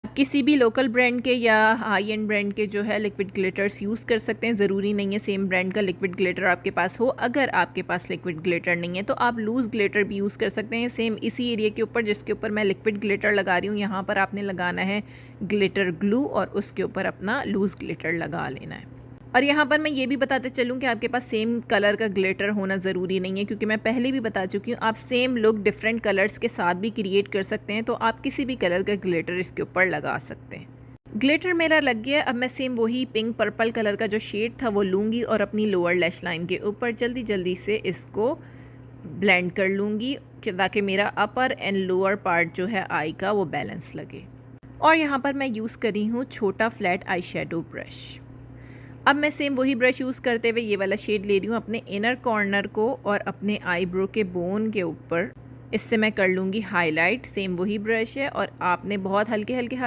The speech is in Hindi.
किसी भी लोकल ब्रांड के या हाई एंड ब्रांड के जो है लिक्विड ग्लिटर्स यूज़ कर सकते हैं। ज़रूरी नहीं है सेम ब्रांड का लिक्विड ग्लिटर आपके पास हो। अगर आपके पास लिक्विड ग्लिटर नहीं है तो आप लूज़ ग्लिटर भी यूज़ कर सकते हैं। सेम इसी एरिया के ऊपर जिसके ऊपर मैं लिक्विड ग्लिटर लगा रही हूँ, यहाँ पर आपने लगाना है ग्लिटर ग्लू और उसके ऊपर अपना लूज़ ग्लिटर लगा लेना है। और यहाँ पर मैं ये भी बताते चलूँ कि आपके पास सेम कलर का ग्लिटर होना ज़रूरी नहीं है, क्योंकि मैं पहले भी बता चुकी हूँ आप सेम लुक डिफरेंट कलर्स के साथ भी क्रिएट कर सकते हैं। तो आप किसी भी कलर का ग्लिटर इसके ऊपर लगा सकते हैं। ग्लिटर मेरा लग गया। अब मैं सेम वही पिंक पर्पल कलर का जो शेड था वो लूँगी और अपनी लोअर लैश लाइन के ऊपर जल्दी जल्दी से इसको ब्लेंड कर लूँगी ताकि मेरा अपर एंड लोअर पार्ट जो है आई का वो बैलेंस लगे। और यहाँ पर मैं यूज़ करी हूँ छोटा फ्लैट आई शेडो ब्रश। अब मैं सेम वही ब्रश यूज़ करते हुए ये वाला शेड ले रही हूँ अपने इनर कॉर्नर को और अपने आईब्रो के बोन के ऊपर। इससे मैं कर लूँगी हाईलाइट। सेम वही ब्रश है और आपने बहुत हल्के हल्के हाथ